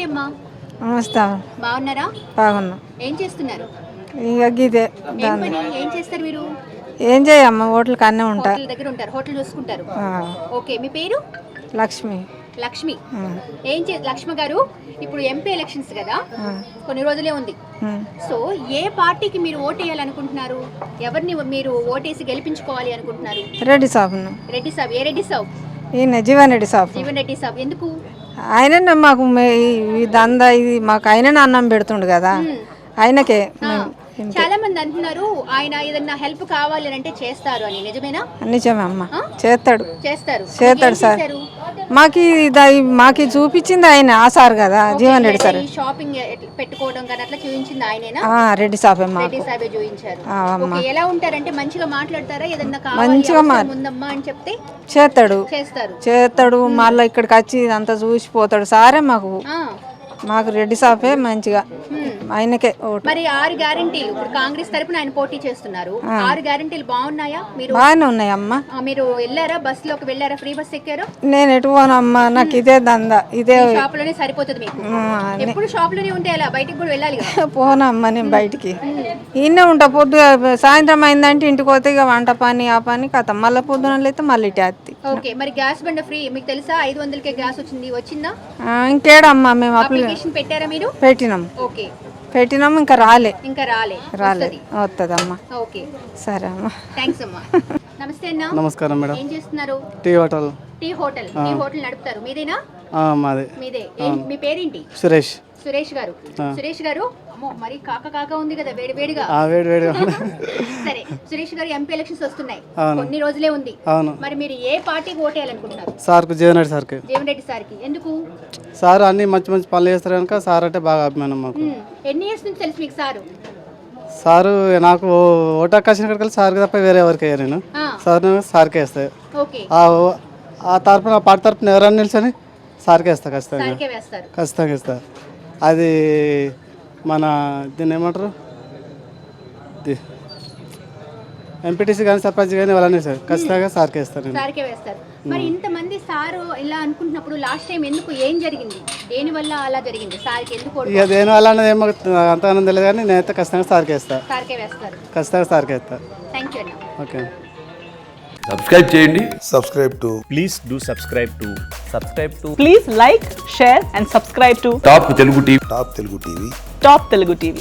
నమస్తే అమ్మా. నమస్తే. బాగున్నారా? బాగున్నా. ఏం చేస్తున్నారు? ఇక గీదే ఏం పని ఏం చేస్తారు మీరు? ఏం చేయమ్మ, హోటల్కి అన్నీ ఉంటా. హోటల్ దగ్గర ఉంటారు, హోటల్ చూసుకుంటారు. ఓకే, మీ పేరు? లక్ష్మి. లక్ష్మి. లక్ష్మి గారు, ఇప్పుడు ఎంపీ ఎలక్షన్స్ కదా, కొన్ని రోజులే ఉంది. సో ఏ పార్టీకి మీరు ఓటు వేయాలనుకుంటున్నారు? ఎవరిని మీరు ఓటేసి గెలిపించుకోవాలి అనుకుంటున్నారు? రెడ్డి సాబ్. రెడ్డి సాబ్. ఏ రెడ్డి సాబ్? ఈయన జీవన్ రెడ్డి సాబ్. జీవన్ రెడ్డి సాబ్. ఎందుకు? ఆయననే మాకు ఈ దందా ఇది మాకు ఆయననే అన్నం పెడుతుండు కదా, ఆయనకే. చాలా మంది అంటున్నారు ఆయన ఏదన్నా హెల్ప్ కావాలి అని అంటే చేస్తారు అని, నిజమేనా? నిజమే అమ్మ, చేస్తాడు. చేస్తారు సార్. మాకి చూపించింది ఆయన, ఆ సార్ కదా, జీవన్ రెడ్డి సార్. షాపింగ్ పెట్టుకోవడం కానీ అట్లా చూపించింది ఆయనేనా? రెడ్డి సాబే. రెడ్డి సాబే చూపించారు. ఎలా ఉంటారంటే మంచిగా మాట్లాడతారా? ఏదన్నా మంచిగా ఉందమ్మా అని చెప్తే చేస్తాడు. మళ్ళీ ఇక్కడికి వచ్చి అంతా చూసిపోతాడు సారే. మాకు రెడ్డి సాపే మంచిగా, ఆయనకే ఓటు. మరి 6 గ్యారెంటీలు ఇప్పుడు కాంగ్రెస్ తరపున ఆయన పోటీ చేస్తున్నారు. 6 గ్యారెంటీలు బాగున్నాయా? మీరు బాగానే ఉన్నాయమ్మా. మీరు వెళ్ళారా? బస్ లోకి వెళ్ళారా? ఫ్రీ బస్ ఎక్కారా? నేను ఎటు పోనమ్మా, నాకు ఇదే దందా, ఇదే షాప్ లోనే సరిపోతుంది మీకు. ఎప్పుడు షాప్ లోనే ఉంటే ఎలా? బయటికి కూడా వెళ్ళాలి కదా. పోనమ్మా, నేను బయటికి ఇన్నే ఉంటా. పొద్దు సాయంత్రం అయిందంటే ఇంటికి పోతే ఇక వంట పని ఆ పని కథ, మళ్ళీ పొద్దున అయితే మళ్ళీ ఇటు అత్తి. ఓకే, మరి గ్యాస్ బండ ఫ్రీ మీకు తెలుసా? 500కే గ్యాస్ వచ్చిందా? ఇంకేడమ్మా, మేము అప్లికేషన్ పెట్టారా మీరు? పెట్టినాం. ఓకే, పెట్టినాము, ఇంకా రాలే. వస్తుందమ్మా. ఓకే, సరే అమ్మా, థ్యాంక్స్ అమ్మా. నమస్తే అన్న. నమస్కారం మేడం. ఏం చేస్తున్నారు? టీ హోటల్ నడుపుతారు. మీదేనా? మీదే. మీ పేరేంటి? సురేష్ గారు. సురేష్ గారు, మరి కాక ఉంది కదా, వేడివేడిగా. సరే సురేష్ గారు, ఎంపీ ఎలక్షన్స్ వస్తున్నాయి, కొన్ని రోజులే ఉంది. మరి మీరు ఏ పార్టీకి ఓటేయాలనుకుంటున్నారు? సార్కు, జీవన్ రెడ్డి సార్కి. జీవన్ రెడ్డి సార్కి. ఎందుకు? సార్ అన్ని మంచి మంచి పనులు చేస్తారు కనుక సార్ అంటే బాగా అభిమానం మాకు. ఎన్ని ఇయర్స్ నుంచి తెలుసు మీకు సారు? సారు నాకు ఓటు అవకాశం కనుక సార్కి తప్ప వేరే ఎవరికి అయ్యా నేను. సార్కే వేస్తాయి. ఆ తరపున పార్టీ తరపున ఎవరైనా నిల్చొని సార్కే వేస్తా, ఖచ్చితంగా వేస్తా. అది మన దీన్ని ఏమంటారు, ఎంపీటీసీ కానీ సర్పంచ్ కానీ వాళ్ళని సార్ ఖచ్చితంగా సార్కే వేస్తారు. మరి ఇంతమంది సారు ఇలా అనుకుంటున్నప్పుడు లాస్ట్ టైం ఎందుకు, ఏం జరిగింది? దేని వల్ల అలా జరిగింది? సార్కి ఎందుకు? ఇక దేని వల్ల అనేది ఏమో అంత ఆనందం తెలియదు కానీ నేనైతే ఖచ్చితంగా సార్కే వేస్తా. ఖచ్చితంగా సార్కే వేస్తా. థ్యాంక్ యూ అన్న. ఓకే, సబ్స్క్రైబ్ చేయండి. Please do subscribe to. Please like, share and subscribe to top Telugu TV. Top Telugu TV.